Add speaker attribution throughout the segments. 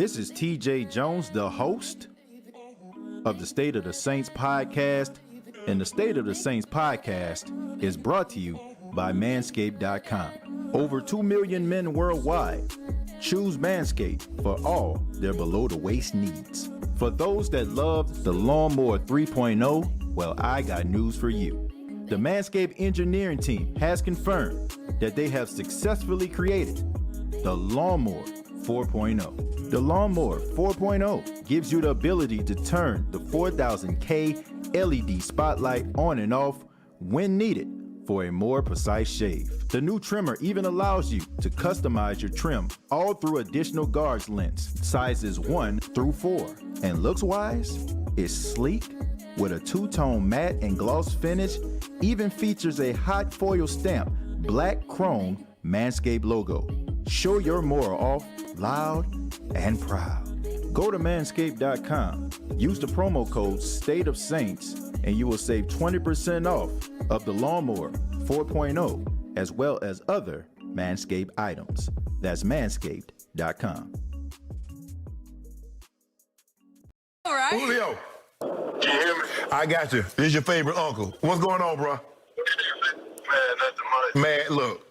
Speaker 1: This is TJ Jones, the host of the State of the Saints podcast. And the State of the Saints podcast is brought to you by Manscaped.com. Over 2 million men worldwide choose Manscaped for all their below-the-waist needs. For those that love the Lawnmower 3.0, well, I got news for you. The Manscaped engineering team has confirmed that they have successfully created the Lawnmower 4.0. The Lawnmower 4.0 gives you the ability to turn the 4000K LED spotlight on and off when needed for a more precise shave. The new trimmer even allows you to customize your trim all through additional guards lengths, sizes 1 through 4. And looks-wise, it's sleek with a two-tone matte and gloss finish, even features a hot foil stamp, black chrome Manscaped logo. Show your more off loud and proud. Go to manscaped.com, use the promo code STATEOFSAINTS, and you will save 20% off of the Lawnmower 4.0 as well as other Manscaped items. That's manscaped.com.
Speaker 2: All right.
Speaker 3: Julio,
Speaker 4: Can you hear me?
Speaker 3: I got you. This is your favorite uncle. What's going on, bro?
Speaker 4: Man, nothing much.
Speaker 3: Man, look,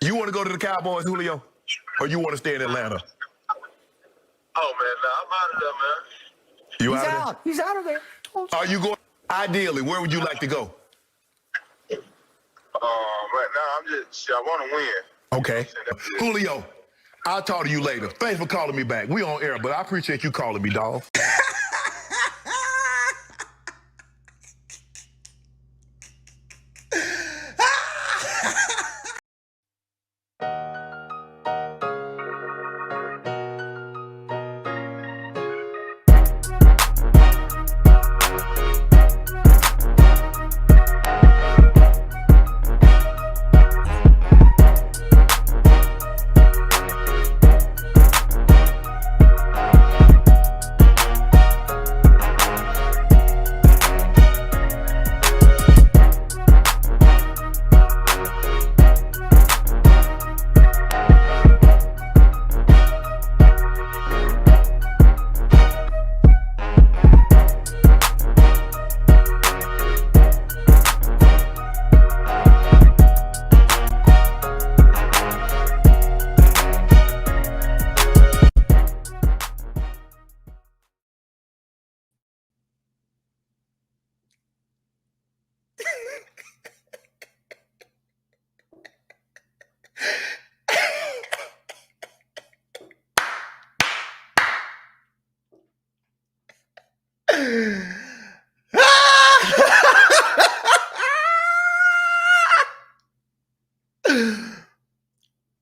Speaker 3: you want to go to the Cowboys, Julio? Or you want to stay in Atlanta?
Speaker 4: Oh, man, nah, I'm out of there, man.
Speaker 3: You
Speaker 2: He's
Speaker 3: out of
Speaker 2: out. He's out of there.
Speaker 3: there? Are you going? Ideally, where would you like to go?
Speaker 4: Right now, I want to win.
Speaker 3: Okay. Julio, I'll talk to you later. Thanks for calling me back. We on air, but I appreciate you calling me, dog.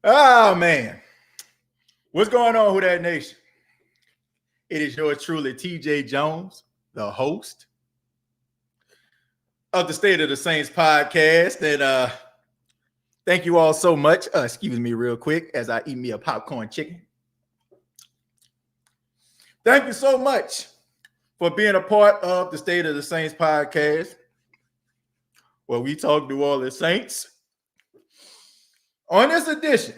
Speaker 1: Oh, man. What's going on, Who Dat Nation? It is yours truly, TJ Jones, the host of the State of the Saints podcast. And thank you all so much. Excuse me real quick as I eat me a popcorn chicken. Thank you so much for being a part of the State of the Saints podcast, where we talk New Orleans Saints. On this edition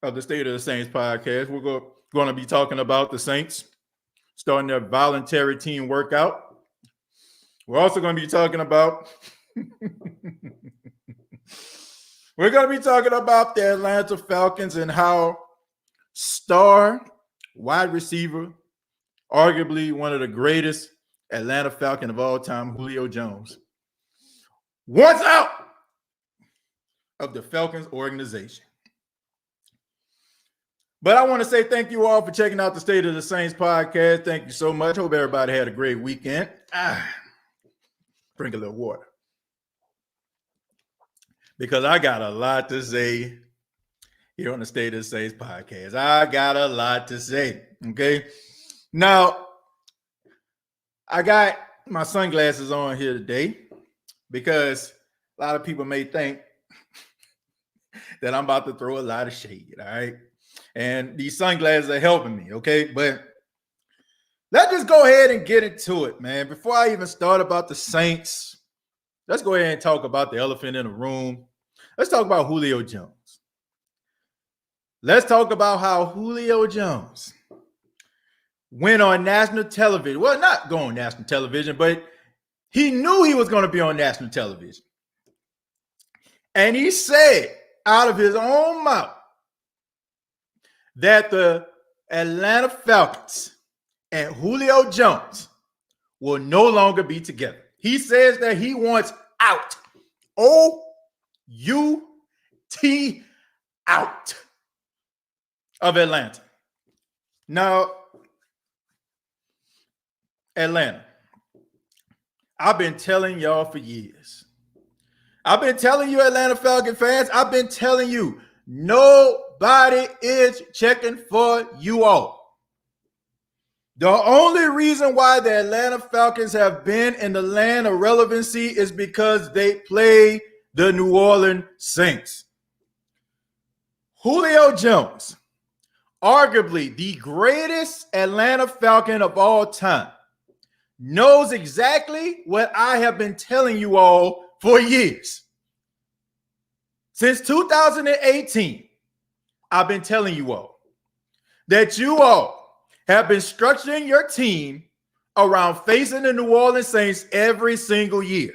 Speaker 1: of the State of the Saints podcast, we're going to be talking about the Saints starting their voluntary team workout. We're also going to be talking about the Atlanta Falcons and how star wide receiver, arguably one of the greatest Atlanta Falcon of all time, Julio Jones, wants out of the Falcons organization. But I want to say thank you all for checking out the State of the Saints podcast. Thank you so much. Hope everybody had a great weekend. Drink a little water, because I got a lot to say here on the State of the Saints podcast. I got a lot to say, okay? Now, I got my sunglasses on here today because a lot of people may think that I'm about to throw a lot of shade, all right? And these sunglasses are helping me, okay? But let's just go ahead and get into it, man. Before I even start about the Saints, let's go ahead and talk about the elephant in the room. Let's talk about Julio Jones. Let's talk about how Julio Jones went on national television. Well, not go on national television, but he knew he was going to be on national television. And he said out of his own mouth that the Atlanta Falcons and Julio Jones will no longer be together. He says that he wants out. O-U-T, out of Atlanta. Now, Atlanta, I've been telling y'all for years. I've been telling you, Atlanta Falcon fans, I've been telling you, nobody is checking for you all. The only reason why the Atlanta Falcons have been in the land of relevancy is because they play the New Orleans Saints. Julio Jones, arguably the greatest Atlanta Falcon of all time, knows exactly what I have been telling you all for years. Since 2018, I've been telling you all that you all have been structuring your team around facing the New Orleans Saints every single year.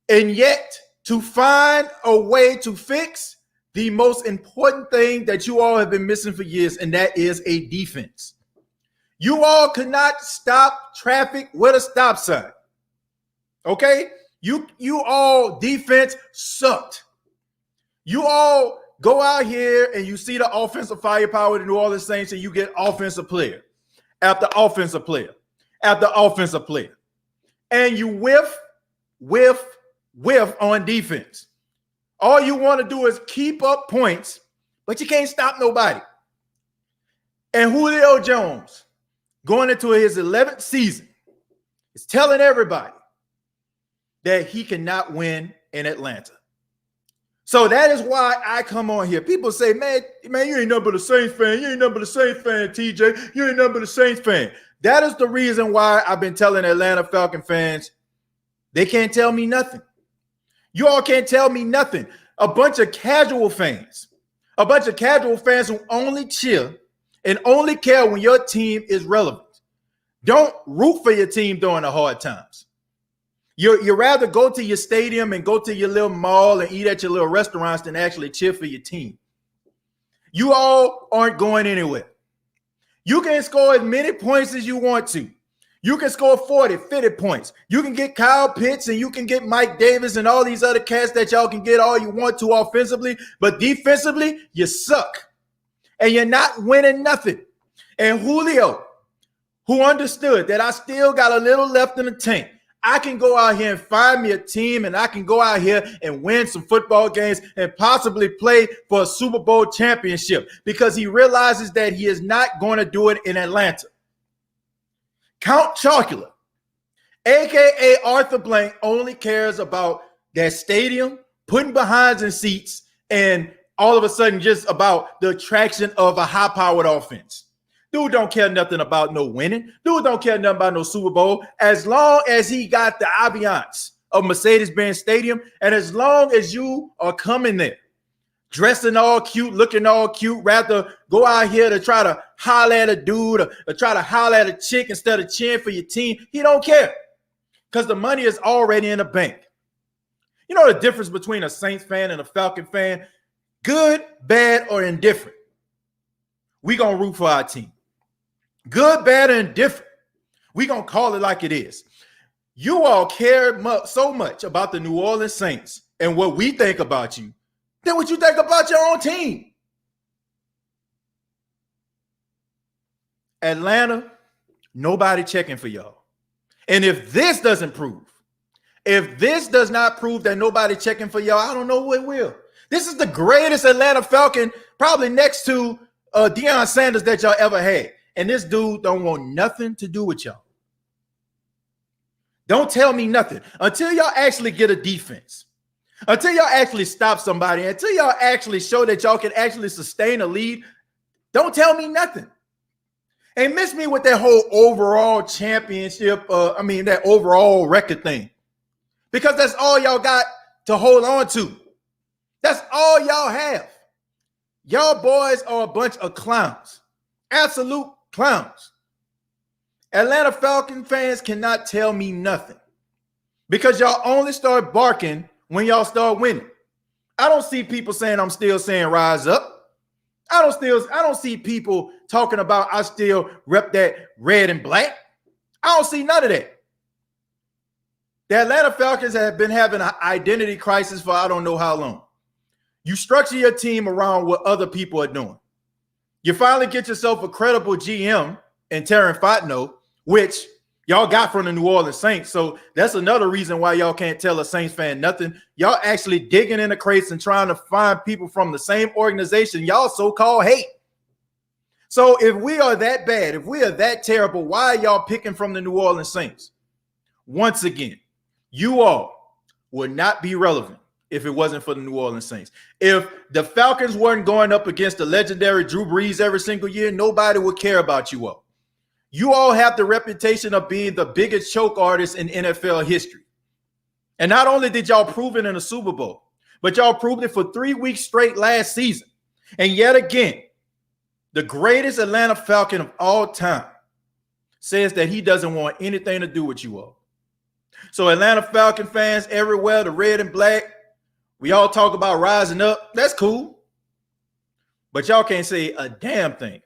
Speaker 1: And yet, to find a way to fix the most important thing that you all have been missing for years, and that is a defense. You all could not stop traffic with a stop sign. Okay? You all defense sucked. You all go out here and you see the offensive firepower of the New Orleans Saints and you get offensive player after offensive player after offensive player. And you whiff on defense. All you want to do is keep up points, but you can't stop nobody. And Julio Jones, going into his 11th season, is telling everybody that he cannot win in Atlanta. So that is why I come on here. People say, man, you ain't nothing but a Saints fan. You ain't nothing but a Saints fan, TJ. You ain't nothing but a Saints fan. That is the reason why I've been telling Atlanta Falcon fans, they can't tell me nothing. You all can't tell me nothing. A bunch of casual fans who only cheer and only care when your team is relevant. Don't root for your team during the hard times. You rather go to your stadium and go to your little mall and eat at your little restaurants than actually cheer for your team. You all aren't going anywhere. You can score as many points as you want to. You can score 40, 50 points. You can get Kyle Pitts and you can get Mike Davis and all these other cats that y'all can get all you want to offensively, but defensively, you suck. And you're not winning nothing. And Julio, who understood that I still got a little left in the tank, I can go out here and find me a team and I can go out here and win some football games and possibly play for a Super Bowl championship because he realizes that he is not going to do it in Atlanta. Count Chocula, a.k.a. Arthur Blank, only cares about that stadium, putting behinds in seats, and all of a sudden just about the attraction of a high-powered offense. Dude don't care nothing about no winning. Dude don't care nothing about no Super Bowl. As long as he got the ambiance of Mercedes-Benz Stadium, and as long as you are coming there, dressing all cute, looking all cute, rather go out here to try to holler at a dude or try to holler at a chick instead of cheering for your team, he don't care because the money is already in the bank. You know the difference between a Saints fan and a Falcon fan? Good, bad, or indifferent. We gonna root for our team. Good, bad, or indifferent. We gonna call it like it is. You all care so much about the New Orleans Saints and what we think about you than what you think about your own team. Atlanta, nobody checking for y'all. And if this doesn't prove, if this does not prove that nobody checking for y'all, I don't know what will. This is the greatest Atlanta Falcon, probably next to Deion Sanders that y'all ever had. And this dude don't want nothing to do with y'all. Don't tell me nothing. Until y'all actually get a defense, until y'all actually stop somebody, until y'all actually show that y'all can actually sustain a lead, don't tell me nothing. And miss me with that whole overall championship, that overall record thing. Because that's all y'all got to hold on to. That's all y'all have. Y'all boys are a bunch of clowns. Absolute clowns. Atlanta Falcon fans cannot tell me nothing because y'all only start barking when y'all start winning. I don't see people saying I'm still saying rise up. I don't see people talking about I still rep that red and black. I don't see none of that. The Atlanta Falcons have been having an identity crisis for I don't know how long. You structure your team around what other people are doing. You finally get yourself a credible GM in Terran Fontenot, which y'all got from the New Orleans Saints. So that's another reason why y'all can't tell a Saints fan nothing. Y'all actually digging in the crates and trying to find people from the same organization y'all so-called hate. So if we are that bad, if we are that terrible, why are y'all picking from the New Orleans Saints? Once again, you all would not be relevant if it wasn't for the New Orleans Saints. If the Falcons weren't going up against the legendary Drew Brees every single year, nobody would care about you all. You all have the reputation of being the biggest choke artist in NFL history. And not only did y'all prove it in the Super Bowl, but y'all proved it for 3 weeks straight last season. And yet again, the greatest Atlanta Falcon of all time says that he doesn't want anything to do with you all. So Atlanta Falcon fans everywhere, the red and black, we all talk about rising up. That's cool. But y'all can't say a damn thing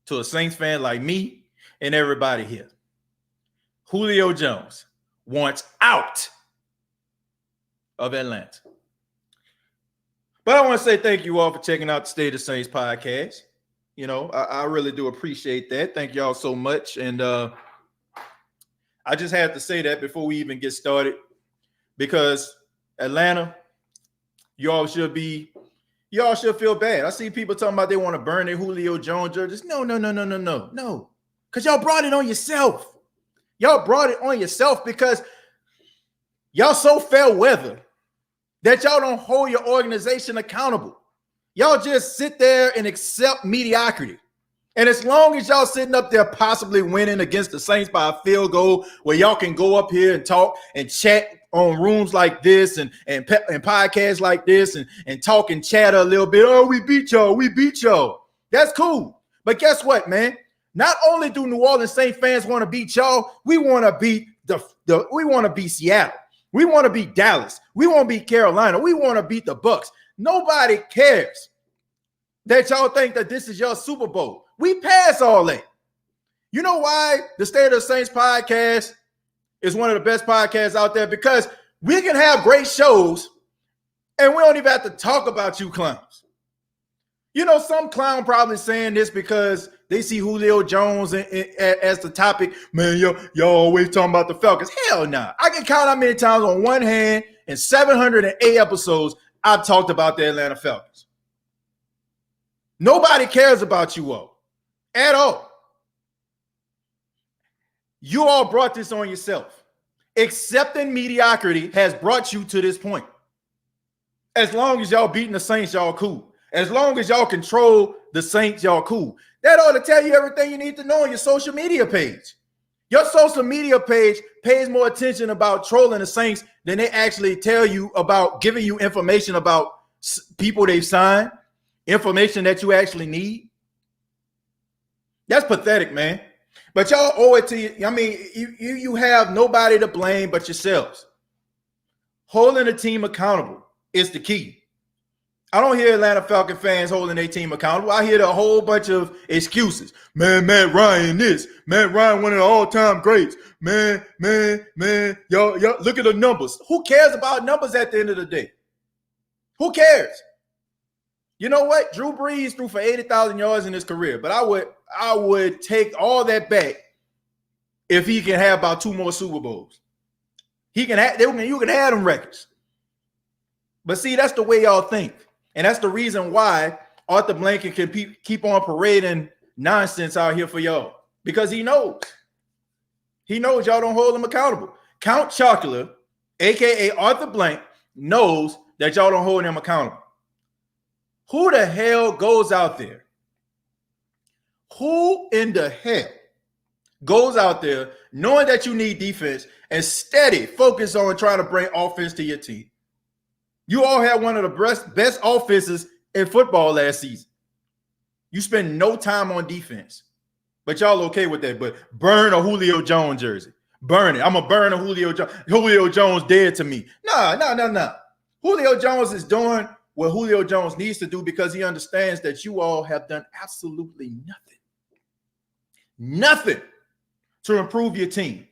Speaker 1: to a Saints fan like me and everybody here. Julio Jones wants out of Atlanta. But I want to say thank you all for checking out the State of Saints podcast. You know, I really do appreciate that. Thank y'all so much. And I just had to say that before we even get started, because Atlanta, y'all should feel bad. I see people talking about they want to burn their Julio Jones jerseys. No. Because y'all brought it on yourself. Y'all brought it on yourself because y'all so fair weather that y'all don't hold your organization accountable. Y'all just sit there and accept mediocrity. And as long as y'all sitting up there possibly winning against the Saints by a field goal, where y'all can go up here and talk and chat on rooms like this and podcasts like this and talk and chatter a little bit. Oh, we beat y'all. That's cool. But guess what, man? Not only do New Orleans Saints fans want to beat y'all, we want to beat we want to beat Seattle. We want to beat Dallas. We want to beat Carolina. We want to beat the Bucks. Nobody cares that y'all think that this is your Super Bowl. We pass all that. You know why the State of the Saints podcast is one of the best podcasts out there? Because we can have great shows and we don't even have to talk about you clowns. You know, some clown probably saying this because they see Julio Jones as the topic. Man, y'all always talking about the Falcons. Hell nah. I can count how many times on one hand in 708 episodes I've talked about the Atlanta Falcons. Nobody cares about you all at all. You all brought this on yourself. Accepting mediocrity has brought you to this point. As long as y'all beating the Saints, y'all cool. As long as y'all control the Saints, y'all cool. That ought to tell you everything you need to know on your social media page. Your social media page pays more attention about trolling the Saints than they actually tell you about giving you information about people they've signed, information that you actually need. That's pathetic, man. But y'all owe it to you. I mean, you have nobody to blame but yourselves. Holding the team accountable is the key. I don't hear Atlanta Falcon fans holding their team accountable. I hear a whole bunch of excuses. Man, Matt Ryan this. Matt Ryan, one of the all-time greats. Man, y'all, look at the numbers. Who cares about numbers at the end of the day? Who cares? You know what? Drew Brees threw for 80,000 yards in his career, but I would take all that back if he can have about 2 more Super Bowls. You can have them records. But see, that's the way y'all think. And that's the reason why Arthur Blanken can keep on parading nonsense out here for y'all. Because he knows. He knows y'all don't hold him accountable. Count Chocula, a.k.a. Arthur Blank, knows that y'all don't hold him accountable. Who the hell goes out there? Who in the hell goes out there knowing that you need defense and steady focus on trying to bring offense to your team? You all had one of the best offenses in football last season. You spend no time on defense. But y'all okay with that. But burn a Julio Jones jersey. Burn it. I'm going to burn a Julio Jones. Julio Jones dead to me. Nah. Julio Jones is doing what Julio Jones needs to do because he understands that you all have done absolutely nothing to improve your team.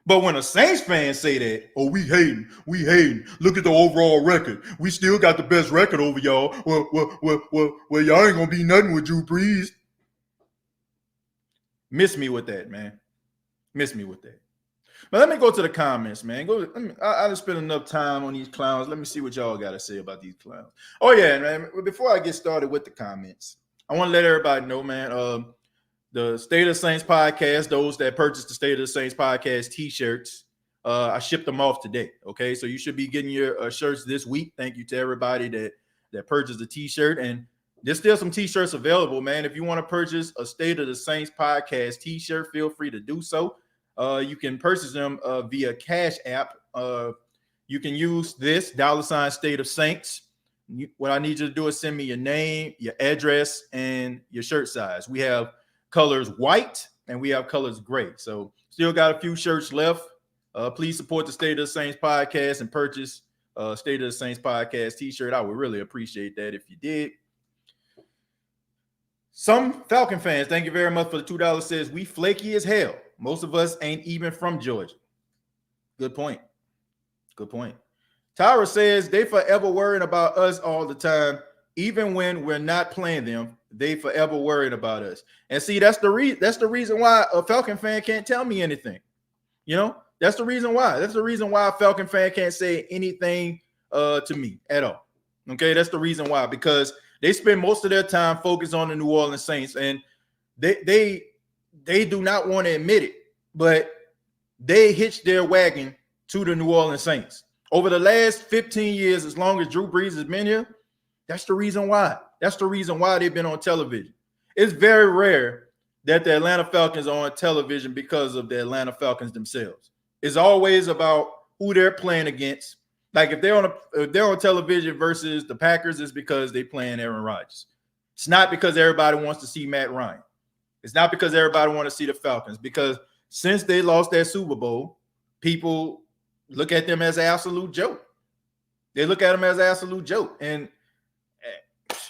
Speaker 1: But when a Saints fan say that, oh, we hating. Look at the overall record. We still got the best record over y'all. Well, y'all ain't gonna be nothing with Drew Brees. Miss me with that, man. Miss me with that. But let me go to the comments, man. I just spent enough time on these clowns. Let me see what y'all got to say about these clowns. Oh yeah, man. Before I get started with the comments, I want to let everybody know, man. The State of the Saints podcast, those that purchased the State of the Saints podcast t-shirts, I shipped them off today. Okay, so you should be getting your shirts this week. Thank you to everybody that purchased the t-shirt, and there's still some t-shirts available, man. If you want to purchase a State of the Saints podcast t-shirt, feel free to do so. You can purchase them via Cash App. You can use this $ State of Saints. What I need you to do is send me your name, your address, and your shirt size. We have colors white and we have colors gray. So still got a few shirts left. Please support the State of the Saints podcast and purchase State of the Saints podcast t-shirt. I would really appreciate that if you did. Some Falcon fans, thank you very much for the $2, says we flaky as hell. Most of us ain't even from Georgia. Good point. Tyra says they forever worrying about us all the time. Even when we're not playing them, they forever worried about us. And see, that's the reason why a Falcon fan can't tell me anything. You know, that's the reason why. That's the reason why a Falcon fan can't say anything to me at all. Okay, that's the reason why, because they spend most of their time focused on the New Orleans Saints, and they do not want to admit it, but they hitched their wagon to the New Orleans Saints. Over the last 15 years, as long as Drew Brees has been here, that's the reason why. That's the reason why they've been on television. It's very rare that the Atlanta Falcons are on television because of the Atlanta Falcons themselves. It's always about who they're playing against. Like if they're on television versus the Packers, it's because they're playing Aaron Rodgers. It's not because everybody wants to see Matt Ryan. It's not because everybody wants to see the Falcons. Because since they lost that Super Bowl, people look at them as an absolute joke. They look at them as an absolute joke. And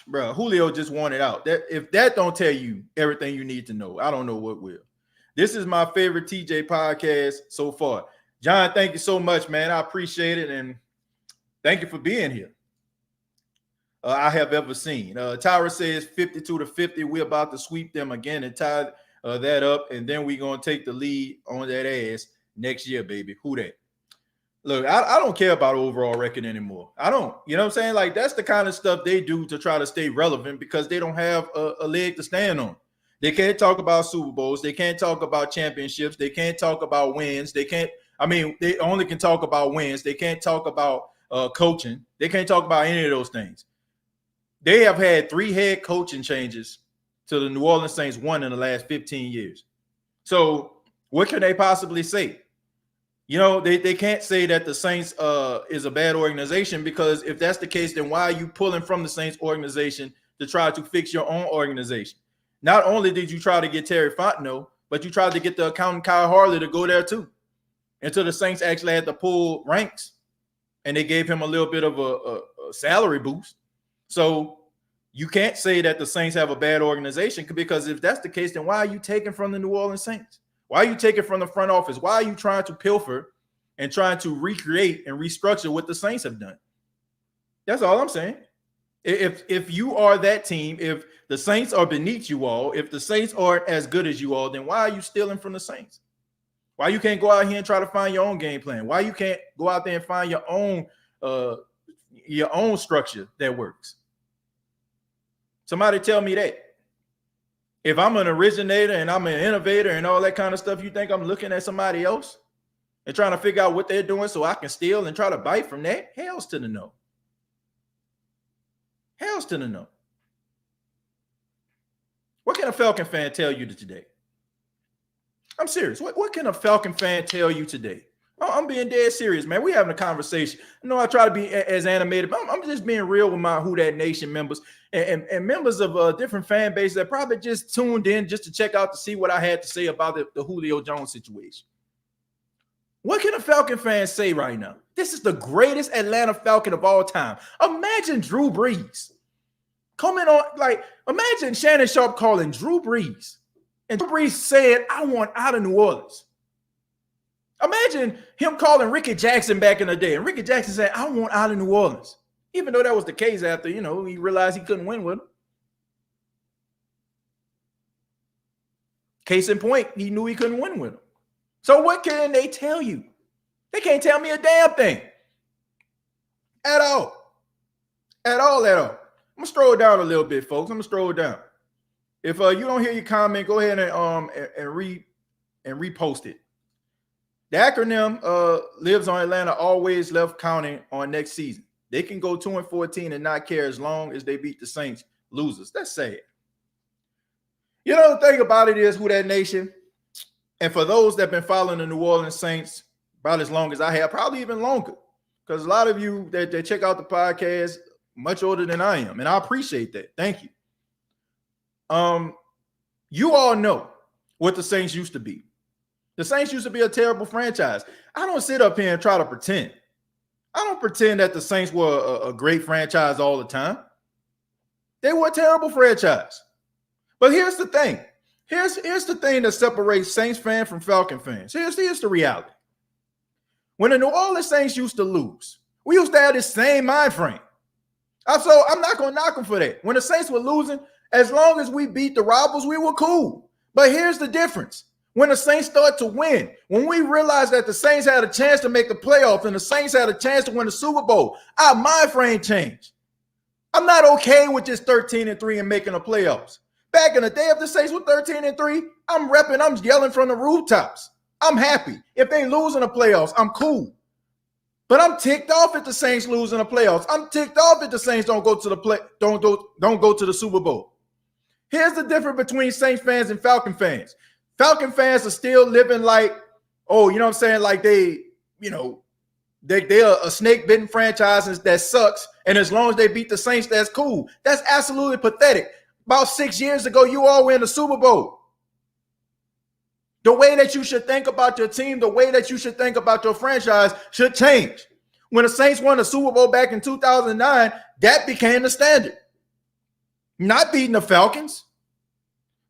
Speaker 1: bro, Julio just won it out. If that don't tell you everything you need to know, I don't know what will. This is my favorite TJ podcast so far. John, thank you so much, man. I appreciate it, and thank you for being here. I have ever seen. Tyra says 52-50. We're about to sweep them again and tie that up, and then we're going to take the lead on that ass next year, baby. Who that? Look, I don't care about overall record anymore. I don't. You know what I'm saying? Like, that's the kind of stuff they do to try to stay relevant because they don't have a leg to stand on. They can't talk about Super Bowls. They can't talk about championships. They can't talk about wins. They only can talk about wins. They can't talk about coaching. They can't talk about any of those things. They have had 3 head coaching changes to the New Orleans Saints, 1 in the last 15 years. So what can they possibly say? You know, they can't say that the Saints is a bad organization, because if that's the case, then why are you pulling from the Saints organization to try to fix your own organization? Not only did you try to get Terry Fontenot, but you tried to get the accountant Kyle Harley to go there too. Until the Saints actually had to pull ranks, and they gave him a little bit of a salary boost. So you can't say that the Saints have a bad organization, because if that's the case, then why are you taking from the New Orleans Saints? Why are you taking from the front office? Why are you trying to pilfer and trying to recreate and restructure what the Saints have done? That's all I'm saying. If you are that team, if the Saints are beneath you all, if the Saints aren't as good as you all, then why are you stealing from the Saints? Why you can't go out here and try to find your own game plan? Why you can't go out there and find your own structure that works? Somebody tell me that. If I'm an originator and I'm an innovator and all that kind of stuff, you think I'm looking at somebody else and trying to figure out what they're doing so I can steal and try to bite from that? Hell's to the no. Hell's to the no. What can a Falcon fan tell you today? I'm serious. What can a Falcon fan tell you today? I'm being dead serious, man. We having a conversation. I know I try to be as animated, but I'm just being real with my Who That Nation members and members of different fan bases that probably just tuned in just to check out to see what I had to say about the Julio Jones situation. What can a Falcon fan say right now? This is the greatest Atlanta Falcon of all time. Imagine Drew Brees coming on, imagine Shannon Sharpe calling Drew Brees and Drew Brees saying, I want out of New Orleans. Imagine him calling Ricky Jackson back in the day and Ricky Jackson saying, I want out of New Orleans. Even though that was the case after, he realized he couldn't win with him. Case in point, he knew he couldn't win with him. So what can they tell you? They can't tell me a damn thing. At all. I'm going to scroll down a little bit, folks. I'm going to scroll down. If you don't hear your comment, go ahead and repost it. The acronym lives on Atlanta, always left counting on next season. They can go 2-14 and not care as long as they beat the Saints losers. That's sad. The thing about it is, Who That Nation, and for those that have been following the New Orleans Saints about as long as I have, probably even longer, because a lot of you that check out the podcast much older than I am, and I appreciate that. Thank you. You all know what the Saints used to be. The Saints used to be a terrible franchise. I don't sit up here and try to pretend. I don't pretend that the Saints were a great franchise all the time. They were a terrible franchise. But here's the thing. Here's the thing that separates Saints fans from Falcon fans. Here's the reality. When the New Orleans Saints used to lose, we used to have this same mind frame. So I'm not going to knock them for that. When the Saints were losing, as long as we beat the rivals, we were cool. But here's the difference. When the Saints start to win, when we realized that the Saints had a chance to make the playoffs and the Saints had a chance to win the Super Bowl, our mind frame changed. I'm not okay with just 13-3 and making the playoffs. Back in the day, if the Saints were 13-3, I'm yelling from the rooftops. I'm happy. If they lose in the playoffs, I'm cool. But I'm ticked off if the Saints lose in the playoffs. I'm ticked off if the Saints don't go to the Super Bowl. Here's the difference between Saints fans and Falcon fans. Falcon fans are still living like, like they're a snake-bitten franchise that sucks, and as long as they beat the Saints, that's cool. That's absolutely pathetic. About 6 years ago, you all win the Super Bowl. The way that you should think about your team, the way that you should think about your franchise should change. When the Saints won the Super Bowl back in 2009, that became the standard. Not beating the Falcons.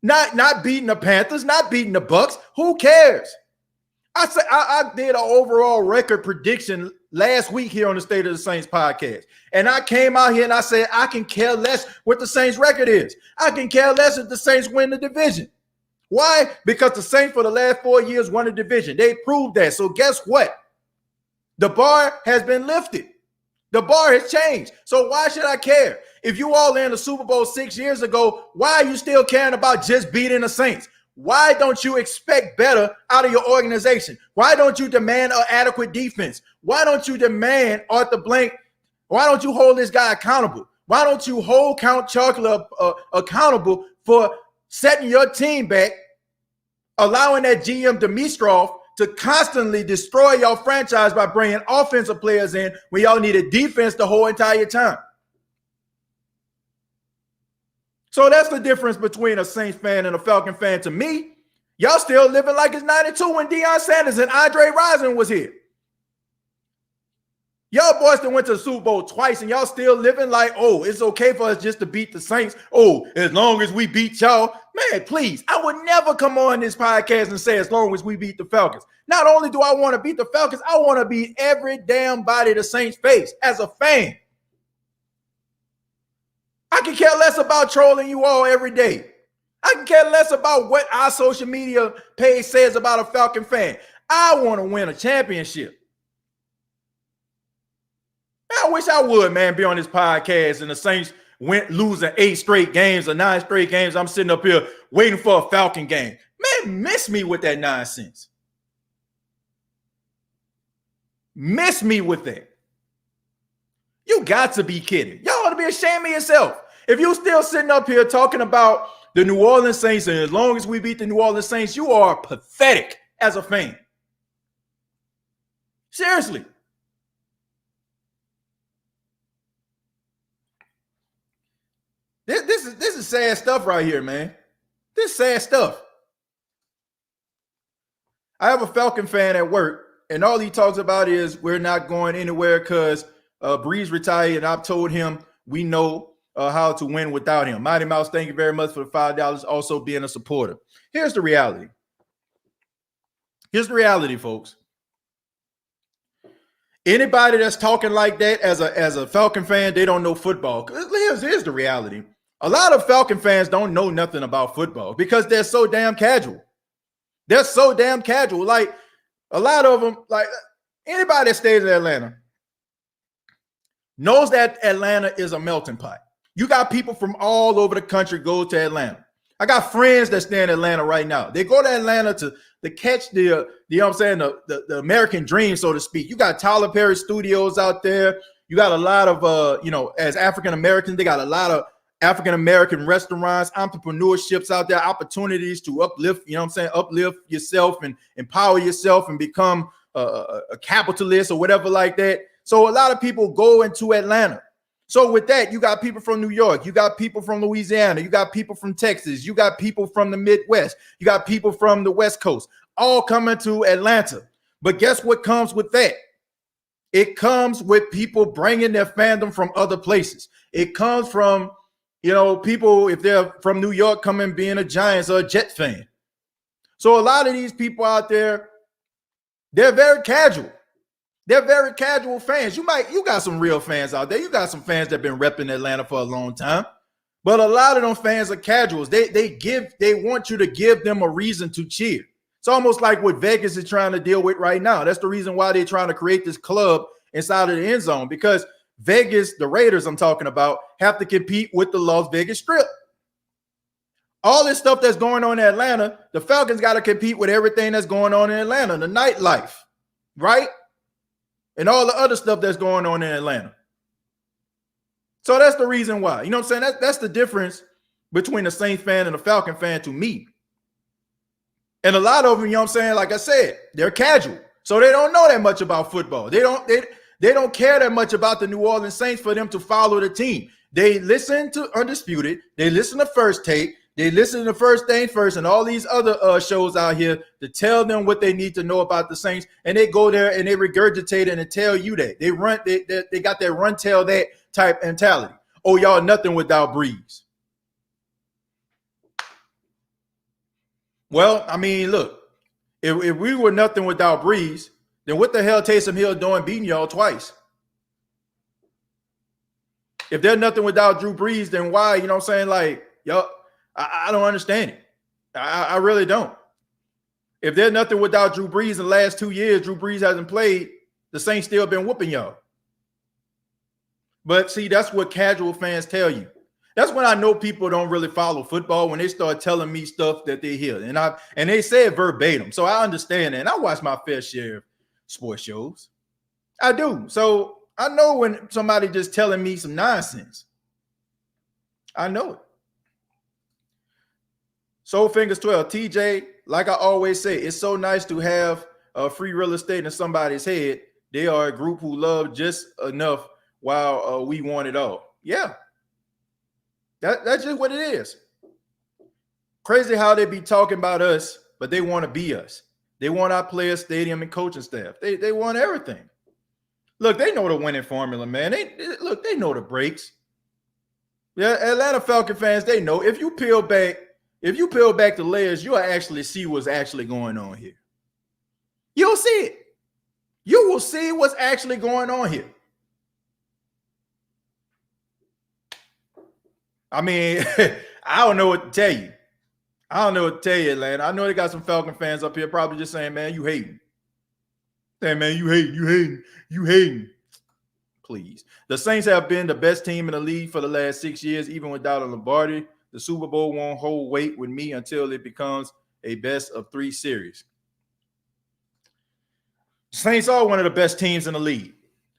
Speaker 1: Not beating the Panthers, not beating the Bucks. Who cares? I did an overall record prediction last week here on the State of the Saints podcast. And I came out here and I said, I can care less what the Saints record is. I can care less if the Saints win the division. Why? Because the Saints for the last 4 years won the division. They proved that. So guess what? The bar has been lifted. The bar has changed. So why should I care? If you all in the Super Bowl 6 years ago, why are you still caring about just beating the Saints? Why don't you expect better out of your organization? Why don't you demand an adequate defense? Why don't you demand Arthur Blank? Why don't you hold this guy accountable? Why don't you hold Count Chocula accountable for setting your team back, allowing that GM Dimitrov to constantly destroy your franchise by bringing offensive players in when y'all needed defense the whole entire time? So that's the difference between a Saints fan and a Falcon fan to me. Y'all still living like it's 92 when Deion Sanders and Andre Rison was here. Y'all boys that went to the Super Bowl twice and y'all still living like, oh, it's okay for us just to beat the Saints. Oh, as long as we beat y'all. Man, please, I would never come on this podcast and say as long as we beat the Falcons. Not only do I want to beat the Falcons, I want to beat every damn body the Saints face as a fan. I can care less about trolling you all every day. I can care less about what our social media page says about a Falcon fan. I want to win a championship. I wish I would, man, be on this podcast and the Saints went losing 8 straight games or 9 straight games. I'm sitting up here waiting for a Falcon game. Man, miss me with that nonsense. Miss me with that. You got to be kidding. Y'all ought to be ashamed of yourself. If you're still sitting up here talking about the New Orleans Saints, and as long as we beat the New Orleans Saints, you are pathetic as a fan. Seriously. This is sad stuff right here, man. This is sad stuff. I have a Falcon fan at work, and all he talks about is we're not going anywhere because Breeze retired, and I've told him we know how to win without him. Mighty Mouse, thank you very much for the $5. Also being a supporter. Here's the reality. Here's the reality, folks. Anybody that's talking like that as a Falcon fan, they don't know football. Here's the reality. A lot of Falcon fans don't know nothing about football because they're so damn casual. They're so damn casual. Like a lot of them, like anybody that stays in Atlanta knows that Atlanta is a melting pot. You got people from all over the country go to Atlanta. I got friends that stay in Atlanta right now. They go to Atlanta to catch the you know what I'm saying, the American dream, so to speak. You got Tyler Perry Studios out there. You got a lot of as African Americans, they got a lot of African American restaurants, entrepreneurships out there, opportunities to uplift, you know what I'm saying, uplift yourself and empower yourself and become a capitalist or whatever like that. So a lot of people go into Atlanta. So with that, you got people from New York, you got people from Louisiana, you got people from Texas, you got people from the Midwest, you got people from the West Coast, all coming to Atlanta. But guess what comes with that? It comes with people bringing their fandom from other places. It comes from, people, if they're from New York, coming being a Giants or a Jets fan. So a lot of these people out there, they're very casual. They're very casual fans. You got some real fans out there. You got some fans that have been repping Atlanta for a long time. But a lot of them fans are casuals. They want you to give them a reason to cheer. It's almost like what Vegas is trying to deal with right now. That's the reason why they're trying to create this club inside of the end zone, because Vegas, the Raiders I'm talking about, have to compete with the Las Vegas Strip. All this stuff that's going on in Atlanta, the Falcons got to compete with everything that's going on in Atlanta, the nightlife, right? And all the other stuff that's going on in Atlanta. So that's the reason why. You know what I'm saying? That's the difference between a Saints fan and a Falcon fan to me. And a lot of them, you know what I'm saying, like I said, they're casual. So they don't know that much about football. They don't care that much about the New Orleans Saints for them to follow the team. They listen to Undisputed. They listen to First Take. They listen to First Thing First and all these other shows out here to tell them what they need to know about the Saints. And they go there and they regurgitate it and tell you that. They got that run, tell that type mentality. Oh, y'all nothing without Breeze. Well, I mean, look, if we were nothing without Breeze, then what the hell Taysom Hill doing beating y'all twice? If they're nothing without Drew Brees, then why, you know what I'm saying, like, y'all, I don't understand it. I really don't. If they're nothing without Drew Brees in the last 2 years, Drew Brees hasn't played, the Saints still been whooping y'all. But see, that's what casual fans tell you. That's when I know people don't really follow football, when they start telling me stuff that they hear. And they say it verbatim. So I understand that. And I watch my fair share of sports shows. I do. So I know when somebody just telling me some nonsense. I know it. Soul Fingers 12, TJ, like I always say, it's so nice to have free real estate in somebody's head. They are a group who love just enough while we want it all. Yeah, that's just what it is. Crazy how they be talking about us, but they want to be us. They want our players, stadium, and coaching staff. They want everything. Look, they know the winning formula, man. They know the breaks. Yeah, Atlanta Falcon fans, they know. If you peel back the layers, you'll actually see what's actually going on here. You'll see it. You will see what's actually going on here. I mean, I don't know what to tell you. Atlanta. I know they got some Falcon fans up here probably just saying, man, you hating. Hey, man, you hating. Please. The Saints have been the best team in the league for the last 6 years, even without a Lombardi. The Super Bowl won't hold weight with me until it becomes a best of 3 series. Saints are one of the best teams in the league.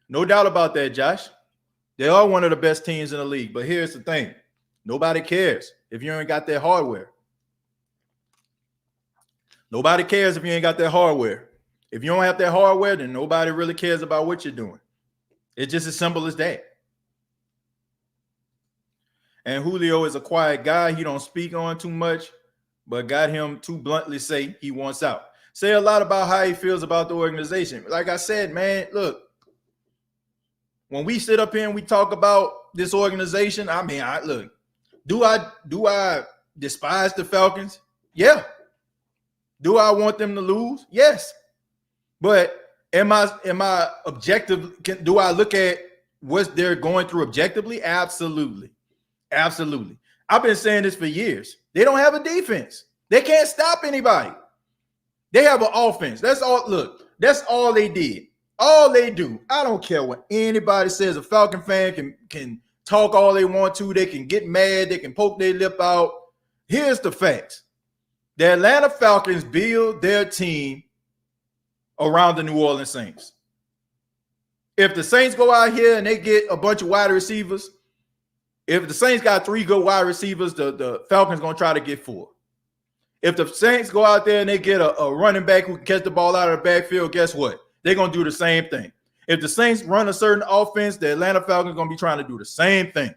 Speaker 1: No doubt about that, Josh. They are one of the best teams in the league. But here's the thing. Nobody cares if you ain't got that hardware. Nobody cares if you ain't got that hardware. If you don't have that hardware, then nobody really cares about what you're doing. It's just as simple as that. And Julio is a quiet guy. He don't speak on too much, but got him to bluntly say he wants out. Say a lot about how he feels about the organization. Like I said, man, look, when we sit up here and we talk about this organization, I mean, look, do I despise the Falcons? Yeah. Do I want them to lose? Yes. But am I objective? Do I look at what they're going through objectively? Absolutely. Absolutely. I've been saying this for years. They don't have a defense. They can't stop anybody. They have an offense. That's all. Look, that's all they did. All they do. I don't care what anybody says. A Falcon fan can talk all they want to. They can get mad. They can poke their lip out. Here's the facts. The Atlanta Falcons build their team around the New Orleans Saints. If the Saints go out here and they get a bunch of wide receivers, if the Saints got 3 good wide receivers, the Falcons going to try to get 4. If the Saints go out there and they get a running back who can catch the ball out of the backfield, guess what? They're going to do the same thing. If the Saints run a certain offense, the Atlanta Falcons are going to be trying to do the same thing.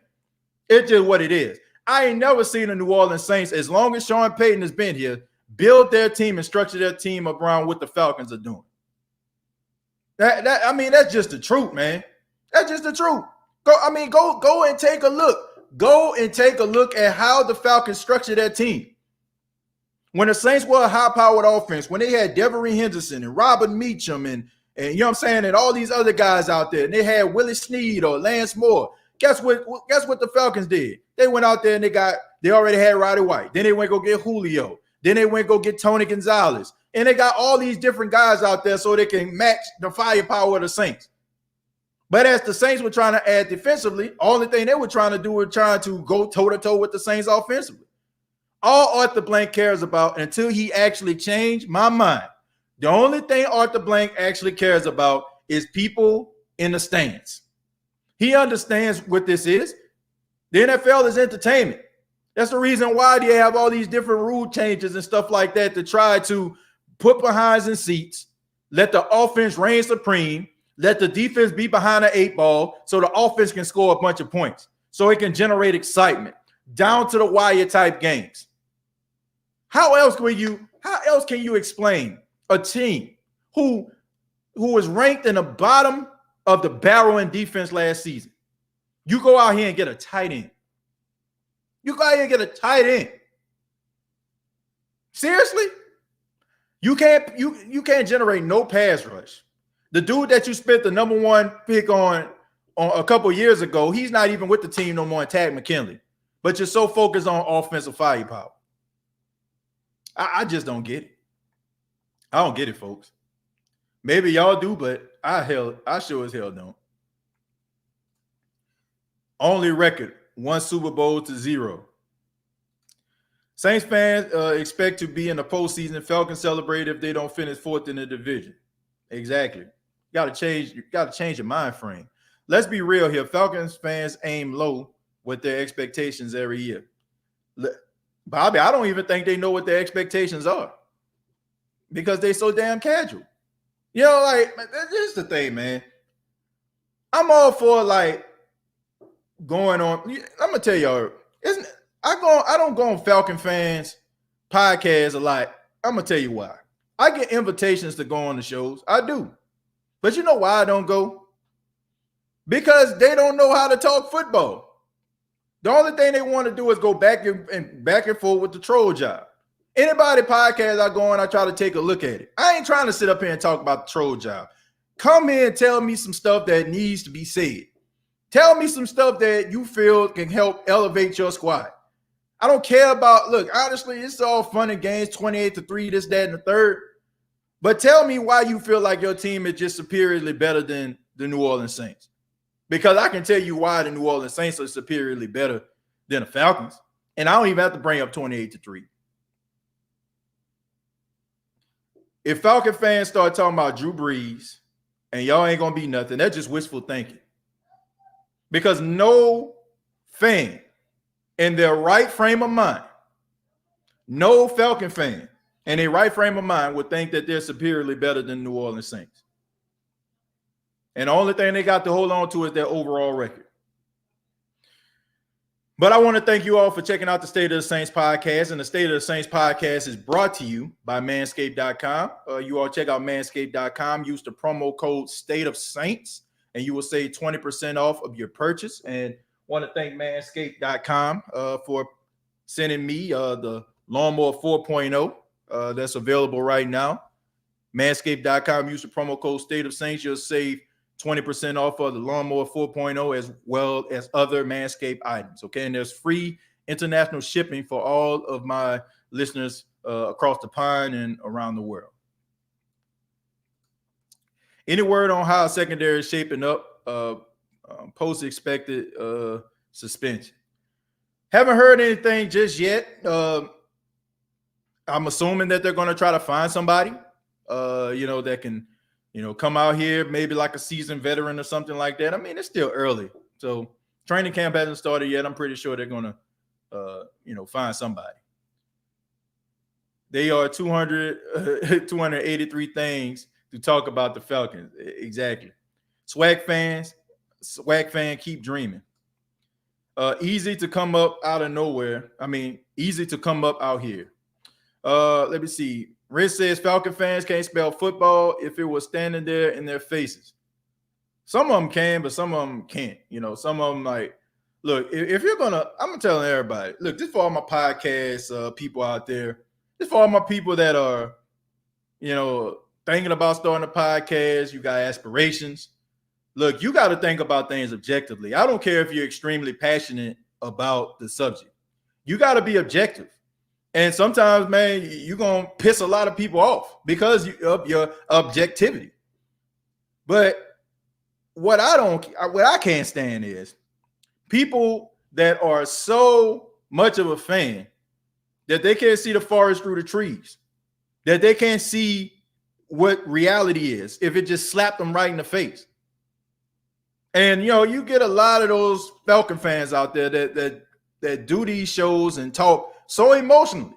Speaker 1: It's just what it is. I ain't never seen the New Orleans Saints, as long as Sean Payton has been here, build their team and structure their team around what the Falcons are doing. I mean, that's just the truth, man. That's just the truth. Go and take a look. Go and take a look at how the Falcons structure their team. When the Saints were a high-powered offense, when they had Devery Henderson and Robert Meacham and you know what I'm saying, and all these other guys out there, and they had Willie Snead or Lance Moore. Guess what the Falcons did? They went out there and they already had Roddy White. Then they went go get Julio. Then they went go get Tony Gonzalez. And they got all these different guys out there so they can match the firepower of the Saints. But as the Saints were trying to add defensively, only thing they were trying to do was trying to go toe-to-toe with the Saints offensively. All Arthur Blank cares about, until he actually changed my mind, the only thing Arthur Blank actually cares about is people in the stands. He understands what this is. The NFL is entertainment. That's the reason why they have all these different rule changes and stuff like that to try to put behinds in seats, let the offense reign supreme, let the defense be behind the 8 ball so the offense can score a bunch of points, so it can generate excitement, down to the wire type games. How else can you explain a team who was ranked in the bottom of the barrel in defense last season? You go out here and get a tight end. Seriously? You can't generate no pass rush. The dude that you spent the number 1 pick on a couple years ago, he's not even with the team no more, Tad McKinley. But you're so focused on offensive firepower. I just don't get it. I don't get it, folks. Maybe y'all do, but I sure as hell don't. Only record, 1 Super Bowl to 0. Saints fans expect to be in the postseason. Falcons celebrate if they don't finish 4th in the division. Exactly. You got to change your mind frame. Let's be real here. Falcons fans aim low with their expectations every year. Bobby, I don't even think they know what their expectations are because they're so damn casual. You know, like, that's just the thing, man. I'm all for going on. I'm gonna tell y'all, I don't go on Falcon fans podcasts a lot. I'm gonna tell you why. I get invitations to go on the shows. I do. But you know why I don't go? Because they don't know how to talk football. The only thing they want to do is go back and forth with the troll job. Anybody podcast I go on, I try to take a look at it. I ain't trying to sit up here and talk about the troll job. Come here and tell me some stuff that needs to be said. Tell me some stuff that you feel can help elevate your squad. I don't care about, look, honestly, it's all fun and games, 28-3, this, that, and the third. But tell me why you feel like your team is just superiorly better than the New Orleans Saints. Because I can tell you why the New Orleans Saints are superiorly better than the Falcons. And I don't even have to bring up 28-3. If Falcon fans start talking about Drew Brees and y'all ain't going to be nothing, that's just wishful thinking. Because no fan in their right frame of mind, no Falcon fan and a right frame of mind would think that they're superiorly better than New Orleans Saints. And the only thing they got to hold on to is their overall record. But I want to thank you all for checking out the State of the Saints podcast. And the State of the Saints podcast is brought to you by manscaped.com. You all check out manscaped.com. Use the promo code State of Saints, and you will save 20% off of your purchase. And want to thank manscaped.com for sending me the Lawnmower 4.0 that's available right now. Manscaped.com. Use the promo code State of Saints. You'll save 20% off of the Lawnmower 4.0 as well as other Manscaped items. Okay, and there's free international shipping for all of my listeners across the pond and around the world. Any word on how secondary is shaping up post expected suspension? Haven't heard anything just yet. I'm assuming that they're going to try to find somebody, that can, come out here, maybe like a seasoned veteran or something like that. I mean, it's still early. So training camp hasn't started yet. I'm pretty sure they're going to, find somebody. They are 283 things to talk about the Falcons. Exactly. Swag fan, keep dreaming. Easy to come up out of nowhere. I mean, easy to come up out here. Let me see. Riz says Falcon fans can't spell football if it was standing there in their faces. Some of them can, but some of them can't. Some of them look, if you're I'm going to tell everybody, look, this for all my podcast people out there. This for all my people that are, thinking about starting a podcast. You got aspirations. Look, you got to think about things objectively. I don't care if you're extremely passionate about the subject. You got to be objective. And sometimes, man, you're going to piss a lot of people off because of your objectivity. But what I can't stand is people that are so much of a fan that they can't see the forest through the trees, that they can't see what reality is if it just slapped them right in the face. And, you get a lot of those Falcon fans out there that do these shows and talk so emotionally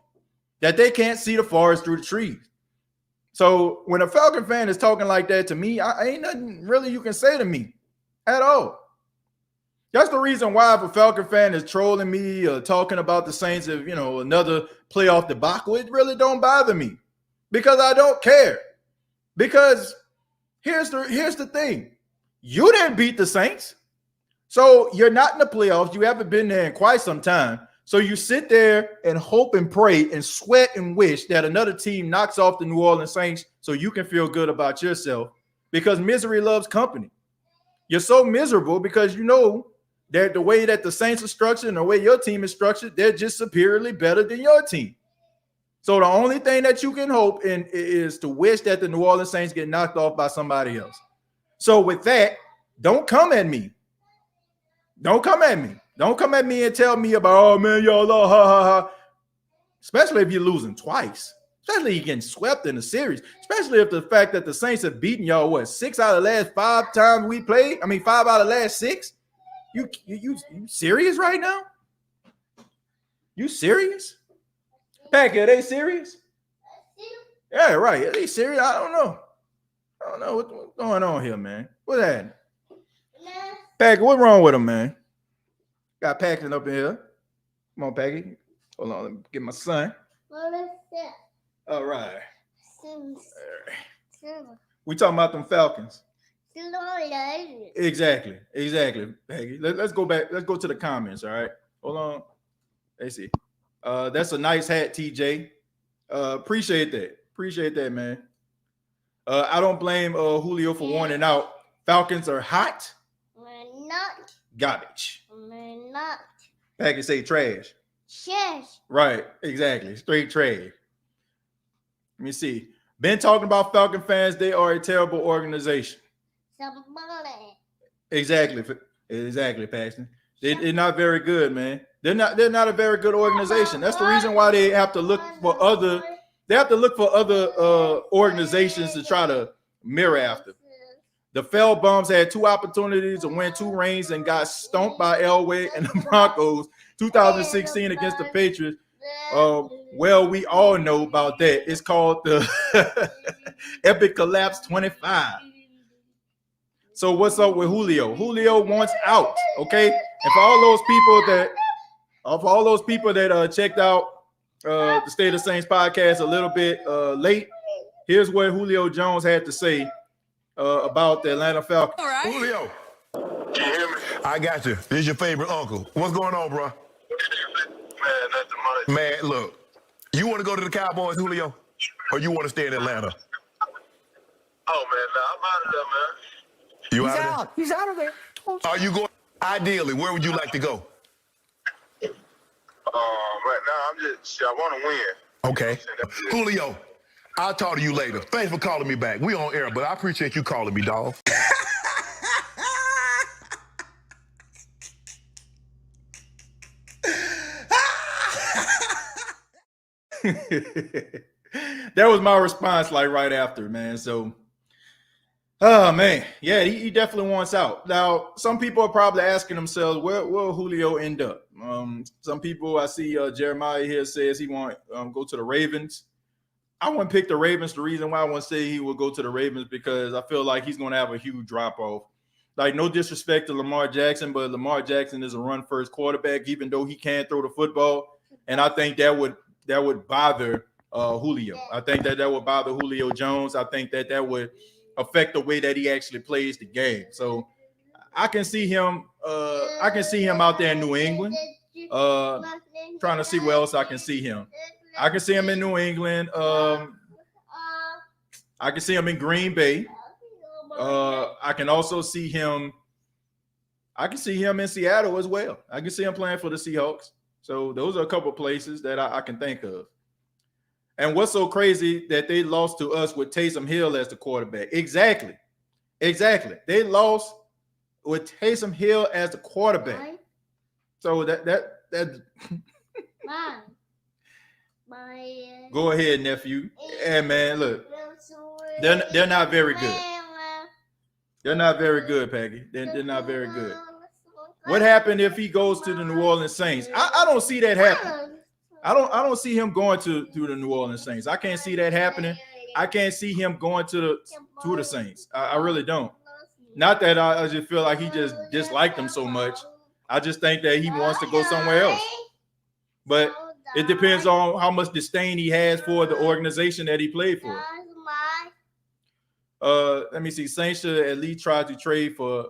Speaker 1: that they can't see the forest through the trees. So when a Falcon fan is talking like that to me, I ain't nothing really you can say to me at all. That's the reason why if a Falcon fan is trolling me or talking about the Saints of, another playoff debacle, it really don't bother me because I don't care. Because here's the thing. You didn't beat the Saints. So you're not in the playoffs. You haven't been there in quite some time. So you sit there and hope and pray and sweat and wish that another team knocks off the New Orleans Saints so you can feel good about yourself because misery loves company. You're so miserable because you know that the way that the Saints are structured and the way your team is structured, they're just superiorly better than your team. So the only thing that you can hope in is to wish that the New Orleans Saints get knocked off by somebody else. So with that, don't come at me. Don't come at me. Don't come at me and tell me about, oh, man, y'all, ha, ha, ha. Especially if you're losing twice. Especially if you're getting swept in the series. Especially if the fact that the Saints have beaten y'all, 6 out of the last 5 times we played? 5 out of the last 6? You serious right now? You serious? Packy, are they serious? Yeah, right. Are they serious? I don't know what's going on here, man. What's that? Packy, what's wrong with him, man? Got Paxton up in here. Come on, Packy. Hold on, let me get my son. All right. We talking about them Falcons. Exactly, Packy. Let's go back. Let's go to the comments. All right. Hold on. Let's see. That's a nice hat, TJ. Appreciate that, man. I don't blame Julio for warning out. Falcons are hot.
Speaker 5: We're not.
Speaker 1: Garbage.
Speaker 5: We're not.
Speaker 1: Packy say trash.
Speaker 5: Trash.
Speaker 1: Right, exactly. Straight trash. Let me see. Been talking about Falcon fans. They are a terrible organization.
Speaker 5: Somebody.
Speaker 1: Exactly, Paxton. They're not very good, man. They're not a very good organization. That's the reason why they have to look for other. They have to look for other organizations to try to mirror after. The Fell Bums had 2 opportunities to win 2 rings and got stomped by Elway and the Broncos 2016 against the Patriots. Well, we all know about that. It's called the Epic Collapse 25. So what's up with Julio? Julio wants out, okay? And for all those people that checked out the State of Saints podcast a little bit late, here's what Julio Jones had to say about the Atlanta Falcons.
Speaker 2: All right.
Speaker 3: Julio,
Speaker 4: Can you hear me?
Speaker 3: I got you. This is your favorite uncle. What's going on, bro?
Speaker 4: Man, nothing much.
Speaker 3: Man, look, you want to go to the Cowboys, Julio, or you want to stay in Atlanta?
Speaker 4: Oh, man, nah, I'm out of there, man.
Speaker 3: You
Speaker 2: He's
Speaker 3: out of
Speaker 2: out. He's out of there.
Speaker 3: there? Are you going? Ideally, where would you like to go?
Speaker 4: Right now, I want to win.
Speaker 3: Okay. Julio, I'll talk to you later. Thanks for calling me back. We on air, but I appreciate you calling me, dog.
Speaker 1: That was my response, like right after, man. So, oh man, yeah, he definitely wants out. Now, some people are probably asking themselves, where will Julio end up? Some people, I see Jeremiah here says he want go to the Ravens. I wouldn't pick the Ravens. The reason why I want to say he will go to the Ravens because I feel like he's going to have a huge drop off. Like, no disrespect to Lamar Jackson, but Lamar Jackson is a run first quarterback, even though he can throw the football. And I think that would bother Julio. I think that would bother Julio Jones. I think that would affect the way that he actually plays the game. So I can see him. I can see him out there in New England. Trying to see where else I can see him. I can see him in New England. I can see him in Green Bay. I can also see him. I can see him in Seattle as well. I can see him playing for the Seahawks. So those are a couple of places that I can think of. And what's so crazy that they lost to us with Taysom Hill as the quarterback? Exactly. They lost with Taysom Hill as the quarterback. So that go ahead, nephew. Yeah, man, look. They're not very good. They're not very good, Peggy. They're not very good. What happened if he goes to the New Orleans Saints? I don't see that happening. I don't see him going to the New Orleans Saints. I can't see that happening. I can't see him going to the Saints. I really don't. Not that I just feel like he just disliked them so much. I just think that he wants to go somewhere else. But it depends on how much disdain he has for the organization that he played for. Let me see. Saints should at least try to trade for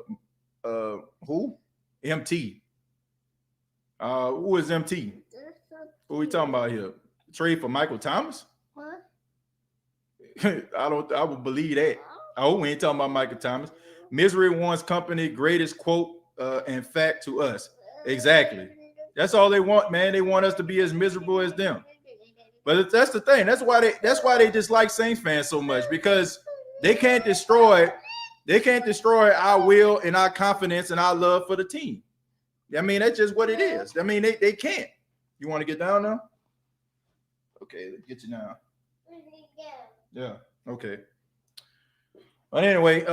Speaker 1: who? MT. Who is MT? Who are we talking about here? Trade for Michael Thomas? I would believe that. I hope we ain't talking about Michael Thomas. Misery wants company, greatest quote and fact to us. Exactly. That's all they want, man. They want us to be as miserable as them. But that's the thing. That's why they dislike Saints fans so much, because they can't destroy our will and our confidence and our love for the team. I mean, that's just what it is. I mean, they can't. You want to get down now? Okay, let's get you down. Yeah, okay. But anyway,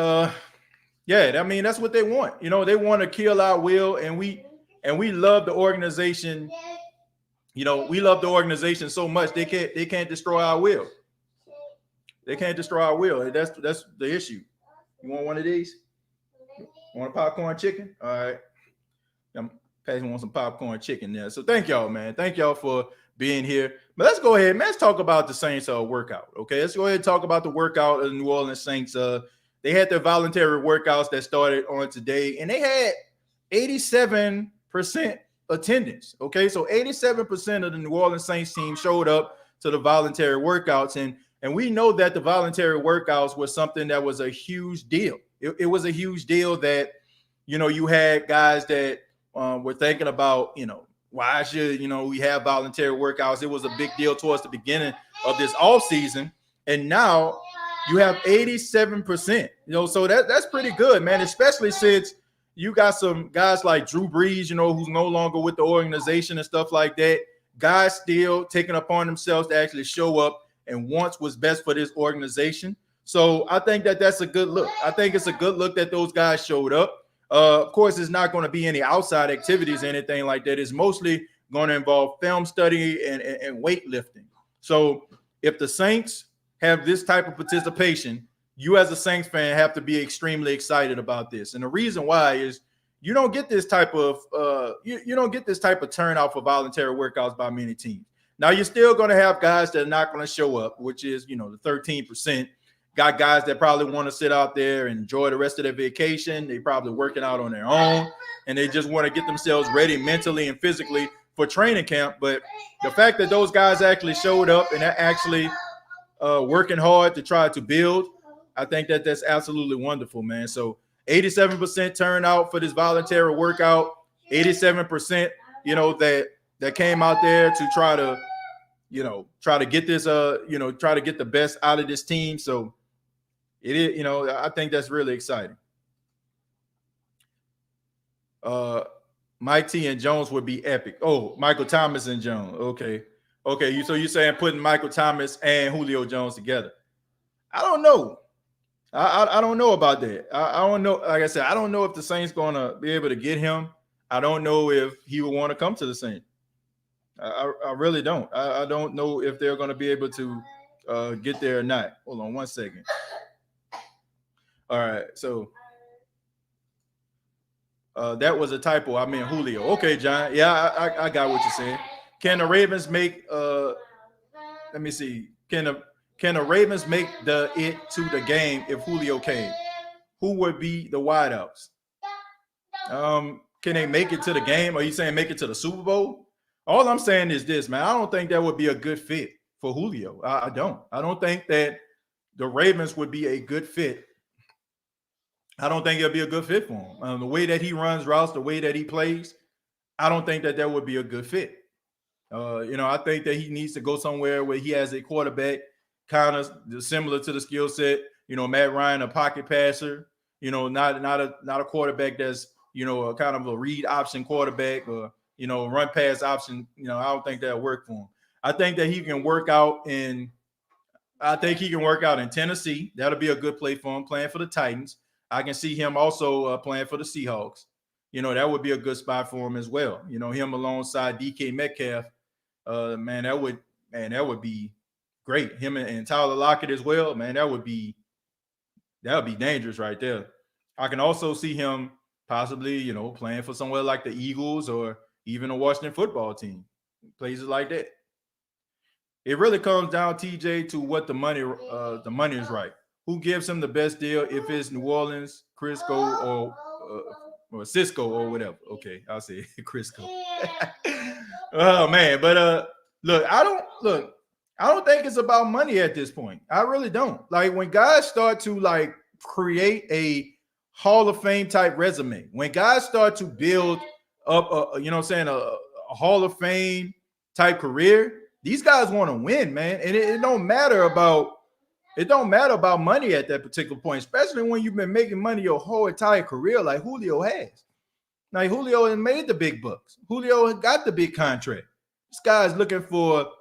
Speaker 1: yeah, I mean, that's what they want. You know, they want to kill our will, and we love the organization. You know, we love the organization so much they can't destroy our will. They can't destroy our will. That's the issue. You want one of these? Want a popcorn chicken? All right. I'm passing on some popcorn chicken there. So thank y'all, man. Thank y'all for being here. But let's go ahead, man. Let's talk about the Saints workout. Okay, let's go ahead and talk about the workout of the New Orleans Saints. They had their voluntary workouts that started on today, and they had 87% attendance. Okay, so 87% of the New Orleans Saints team showed up to the voluntary workouts, and we know that the voluntary workouts was something that was a huge deal. It was a huge deal that, you know, you had guys that were thinking about, you know, why should, you know, we have voluntary workouts? It was a big deal towards the beginning of this off season, and now you have 87%. You know, so that's pretty good, man. Especially since you got some guys like Drew Brees, you know, who's no longer with the organization and stuff like that. Guys still taking upon themselves to actually show up and wants what's best for this organization. So I think that's a good look. I think it's a good look that those guys showed up. Of course, it's not going to be any outside activities or anything like that. It's mostly going to involve film study and weightlifting. So if the Saints have this type of participation, you as a Saints fan have to be extremely excited about this. And the reason why is you don't get this type of you don't get this type of turnout for voluntary workouts by many teams. Now you're still going to have guys that are not going to show up, which is the 13%. Got guys that probably want to sit out there and enjoy the rest of their vacation. They probably working out on their own, and they just want to get themselves ready mentally and physically for training camp. But the fact that those guys actually showed up and are actually working hard to try to build, I think that that's absolutely wonderful, man. So 87% turnout for this voluntary workout, 87%, that came out there to try to get this, try to get the best out of this team. So it is, I think that's really exciting. Mike T and Jones would be epic. Oh, Michael Thomas and Jones. Okay. So you're saying putting Michael Thomas and Julio Jones together? I don't know. I don't know about that. I don't know. Like I said, I don't know if the Saints going to be able to get him. I don't know if he would want to come to the Saints. I really don't. I don't know if they're going to be able to get there or not. Hold on one second. All right. So that was a typo. I mean, Julio. Okay, John. Yeah, I got what you're saying. Can the Ravens make let me see. Can the Ravens make it to the game if Julio came? Who would be the wideouts? Can they make it to the game? Are you saying make it to the Super Bowl? All I'm saying is this, man. I don't think that would be a good fit for Julio. I don't. I don't think that the Ravens would be a good fit. I don't think it'll be a good fit for him. The way that he runs routes, the way that he plays, I don't think that would be a good fit. I think that he needs to go somewhere where he has a quarterback kind of similar to the skill set. Matt Ryan, a pocket passer. Not a quarterback that's a kind of a read option quarterback or run pass option. I don't think that'll work for him. I think that he can work out in. I think he can work out in Tennessee. That'll be a good play for him, playing for the Titans. I can see him also playing for the Seahawks. That would be a good spot for him as well. Him alongside DK Metcalf. That would be great. Him and Tyler Lockett as well. Man, that would be dangerous right there. I can also see him possibly, playing for somewhere like the Eagles or even a Washington football team, places like that. It really comes down, TJ, to what the money is right. Who gives him the best deal? If it's New Orleans, Crisco, or Cisco or whatever. Okay, I'll say Crisco. Oh man, but I don't think it's about money at this point. I really don't. Like when guys start to create a Hall of Fame type resume, when guys start to build up a Hall of Fame type career, these guys want to win, man. And it don't matter about money at that particular point, especially when you've been making money your whole entire career like Julio has. Like Julio has made the big bucks. Julio got the big contract. This guy's looking for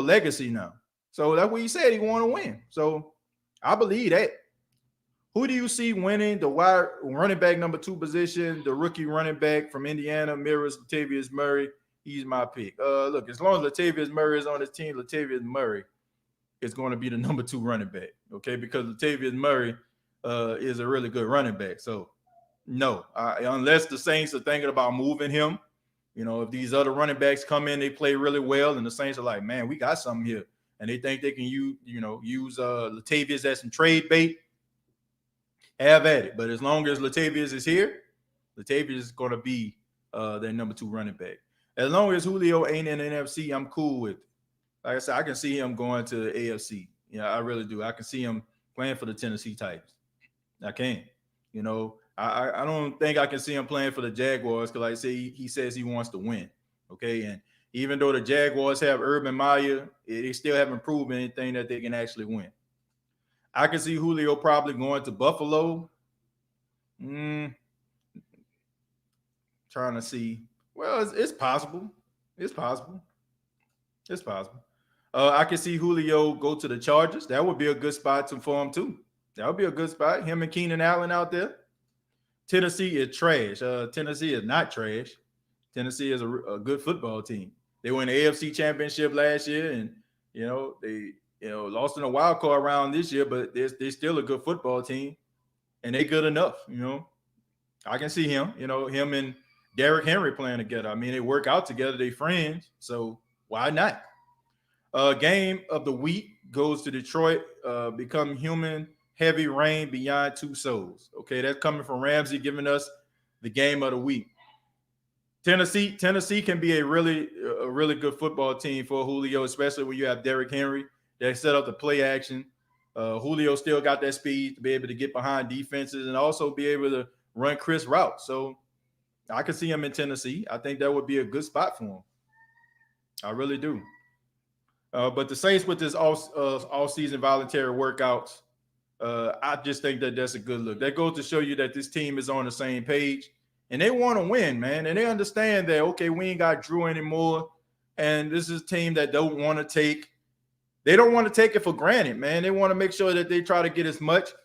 Speaker 1: legacy now. So that's what he said, he want to win. So I believe that. Who do you see winning the wide running back number 2 position? The rookie running back from Indiana mirrors Latavius Murray. He's my pick. Look, as long as Latavius Murray is on his team, Latavius Murray is going to be the number 2 running back. Okay, because Latavius Murray is a really good running back. So no, unless the Saints are thinking about moving him. If these other running backs come in, they play really well, and the Saints are like, man, we got something here, and they think they can use Latavius as some trade bait. Have at it. But as long as Latavius is here, Latavius is going to be their number 2 running back. As long as Julio ain't in the NFC, I'm cool with it. Like I said, I can see him going to the AFC. I really do. I can see him playing for the Tennessee Titans. I can. I don't think I can see him playing for the Jaguars because, like I say, he says he wants to win. Okay, and even though the Jaguars have Urban Meyer, they still haven't proven anything that they can actually win. I can see Julio probably going to Buffalo. Trying to see. Well, it's possible. It's possible. I can see Julio go to the Chargers. That would be a good spot for him too. That would be a good spot. Him and Keenan Allen out there. Tennessee is trash. Tennessee is not trash. Tennessee is a good football team. They won the AFC Championship last year, and they lost in a wild card round this year, but they're still a good football team, and they good enough. I can see him and Derrick Henry playing together. I mean, they work out together. They friends, so why not? Game of the week goes to Detroit. Become human. Heavy rain beyond two souls. Okay, that's coming from Ramsey, giving us the game of the week. Tennessee can be a really good football team for Julio, especially when you have Derrick Henry. They set up the play action. Julio still got that speed to be able to get behind defenses and also be able to run crisp routes. So I could see him in Tennessee. I think that would be a good spot for him. I really do. But the Saints with this all-season voluntary workouts, I just think that that's a good look. That goes to show you that this team is on the same page. And they want to win, man. And they understand that, okay, we ain't got Drew anymore. And this is a team that don't want to take it for granted, man. They want to make sure that they try to get as much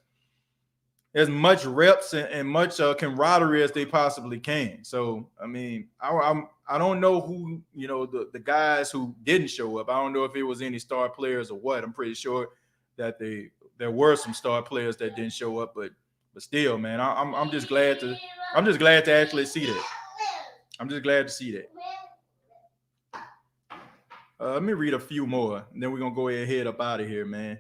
Speaker 1: reps and much camaraderie as they possibly can. So, I mean, I don't know who, the guys who didn't show up. I don't know if it was any star players or what. I'm pretty sure that there were some star players that didn't show up, but still, man, I'm just glad to actually see that. I'm just glad to see that. Let me read a few more, and then we're gonna go ahead up out of here, man.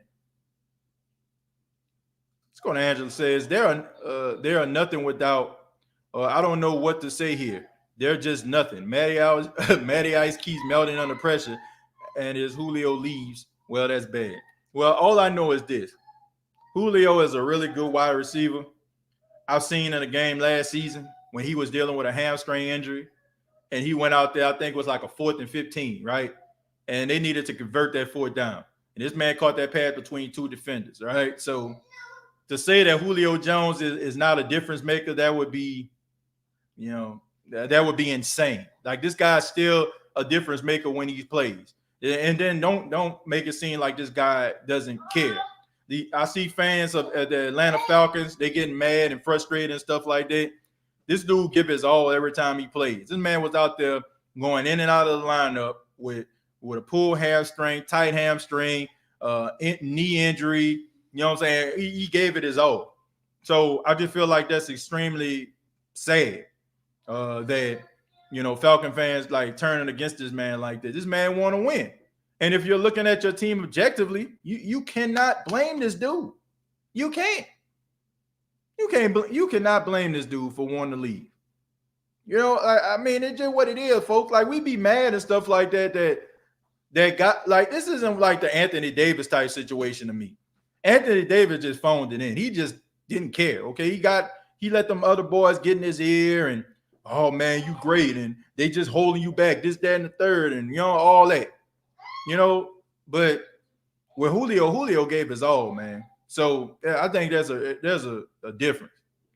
Speaker 1: Let's go to Angela. Says there are nothing without. I don't know what to say here. They're just nothing. Matty Ice keeps melting under pressure, and his Julio leaves. Well, that's bad. Well, all I know is this: Julio is a really good wide receiver. I've seen in a game last season when he was dealing with a hamstring injury, and he went out there. I think it was like a 4th and 15, right? And they needed to convert that 4th down. And this man caught that pass between two defenders, right? So to say that Julio Jones is not a difference maker, that would be, that would be insane. Like, this guy's still a difference maker when he plays. And then don't make it seem like this guy doesn't care. I see fans of the Atlanta Falcons, they getting mad and frustrated and stuff like that. This dude give his all every time he plays. This man was out there going in and out of the lineup with a pulled hamstring, tight hamstring, knee injury. You know what I'm saying? He gave it his all. So I just feel like that's extremely sad that, Falcon fans like turning against this man like this. This man want to win. And if you're looking at your team objectively, you cannot blame this dude. You can't. You cannot blame this dude for wanting to leave. I mean, it's just what it is, folks. Like, we be mad and stuff like that got like, this isn't like the Anthony Davis type situation to me. Anthony Davis just phoned it in. He just didn't care. Okay. He let them other boys get in his ear and, oh man, you great. And they just holding you back, this, that, and the third, and all that. But with Julio gave his all, man. So yeah, I think there's a difference.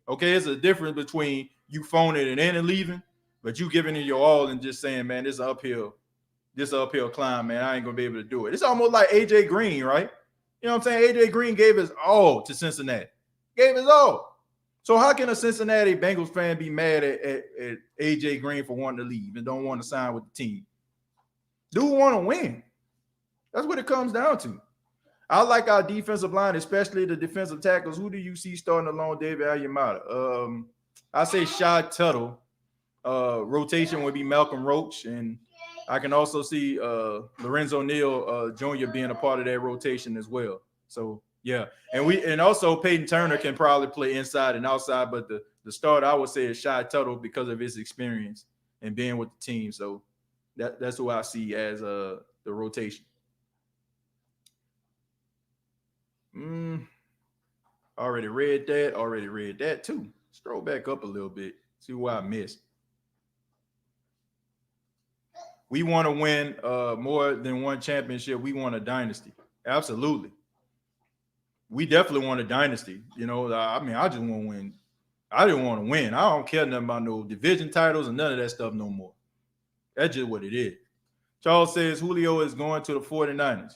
Speaker 1: Okay, it's a difference between you phoning it in and leaving, but you giving it your all and just saying, man, this uphill climb, man. I ain't gonna be able to do it. It's almost like AJ Green, right? You know what I'm saying? AJ Green gave his all to Cincinnati. Gave his all. So how can a Cincinnati Bengals fan be mad at AJ Green for wanting to leave and don't want to sign with the team? Dude want to win. That's what it comes down to. I like our defensive line, especially the defensive tackles. Who do you see starting along David Alumata? I say Shad Tuttle. Rotation would be Malcolm Roach, and I can also see Lorenzo Neal Jr. being a part of that rotation as well. So yeah, and also Peyton Turner can probably play inside and outside, but the starter I would say is Shad Tuttle because of his experience and being with the team. So that's who I see as the rotation. Already read that too. Scroll back up a little bit, see what I missed. We want to win more than one championship. We want a dynasty. Absolutely. We definitely want a dynasty. I mean, I just want to win. I didn't want to win. I don't care nothing about no division titles and none of that stuff no more. That's just what it is. Charles says Julio is going to the 49ers.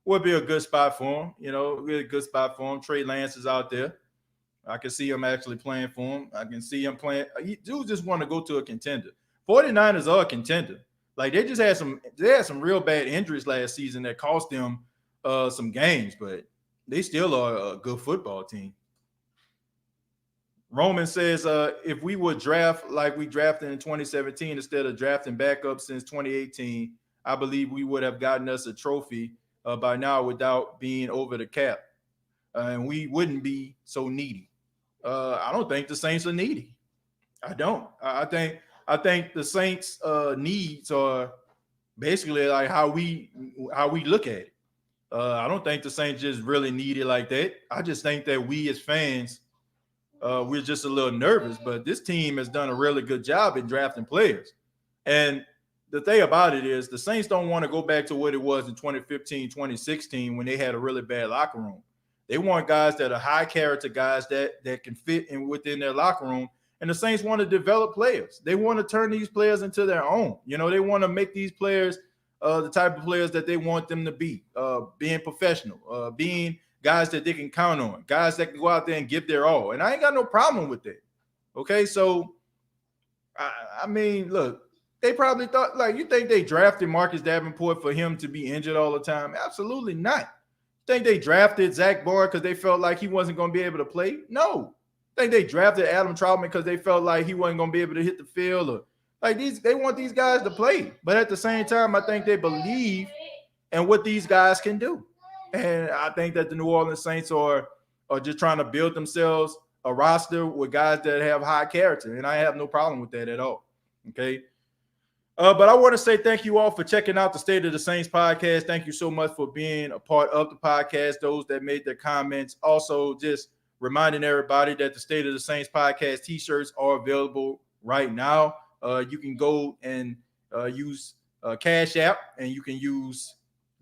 Speaker 1: Would be a good spot for him. Really good spot for him. Trey Lance is out there. I can see him actually playing for him. I can see him playing. Dudes just want to go to a contender. 49ers are a contender. Like they had some real bad injuries last season that cost them some games, but they still are a good football team. Roman says, if we would draft like we drafted in 2017 instead of drafting backups since 2018, I believe we would have gotten us a trophy by now without being over the cap. And we wouldn't be so needy. I don't think the Saints are needy. I don't. I think the Saints' needs are basically like how we look at it. I don't think the Saints just really need it like that. I just think that we as fans, we're just a little nervous. But this team has done a really good job in drafting players. And the thing about it is the Saints don't want to go back to what it was in 2015, 2016 when they had a really bad locker room. They want guys that are high character guys that can fit in within their locker room. And the Saints want to develop players. They want to turn these players into their own. You know, they want to make these players the type of players that they want them to be, being professional, being guys that they can count on, guys that can go out there and give their all. And I ain't got no problem with that. Okay, so, I mean, look, they probably thought, like, you think they drafted Marcus Davenport for him to be injured all the time? Absolutely not. Think they drafted Zach Barr because they felt like he wasn't going to be able to play? No. Think they drafted Adam Troutman because they felt like he wasn't going to be able to hit the field, or like they want these guys to play. But at the same time, I think they believe in what these guys can do. And I think that the New Orleans Saints are just trying to build themselves a roster with guys that have high character. And I have no problem with that at all. Okay. But I want to say thank you all for checking out the State of the Saints podcast. Thank you so much for being a part of the podcast, those that made their comments. Also, just reminding everybody that the State of the Saints podcast t-shirts are available right now. You can go and use Cash App, and you can use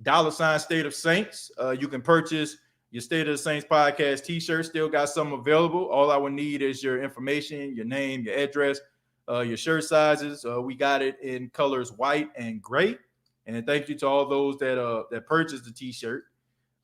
Speaker 1: $ State of Saints. You can purchase your State of the Saints podcast t-shirt. Still got some available. All I would need is your information, your name, your address, your shirt sizes. We got it in colors white and gray. And thank you to all those that purchased the t-shirt.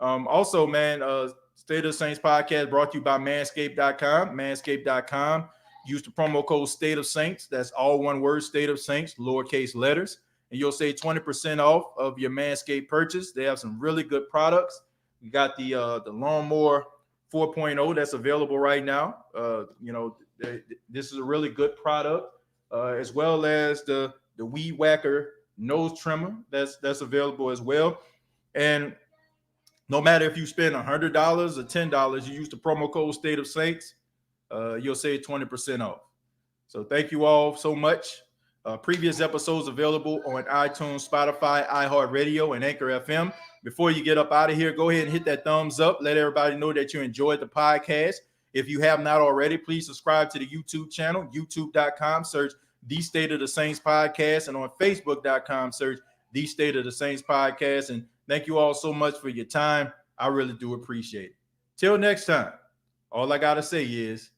Speaker 1: Also, man, State of the Saints podcast brought to you by Manscaped.com. Manscaped.com. Use the promo code State of Saints. That's all one word, State of Saints, lowercase letters. And you'll save 20% off of your Manscaped purchase. They have some really good products. You got the Lawnmower 4.0 that's available right now. This is a really good product, as well as the Weed Whacker nose trimmer that's available as well. And no matter if you spend $100 or $10, you use the promo code State of Saints, you'll save 20% off. So thank you all so much. Previous episodes available on iTunes, Spotify, iHeartRadio, and Anchor FM. Before you get up out of here, go ahead and hit that thumbs up. Let everybody know that you enjoyed the podcast. If you have not already, please subscribe to the YouTube channel, youtube.com, search The State of the Saints Podcast, and on facebook.com, search The State of the Saints Podcast. And thank you all so much for your time. I really do appreciate it. Till next time, all I got to say is,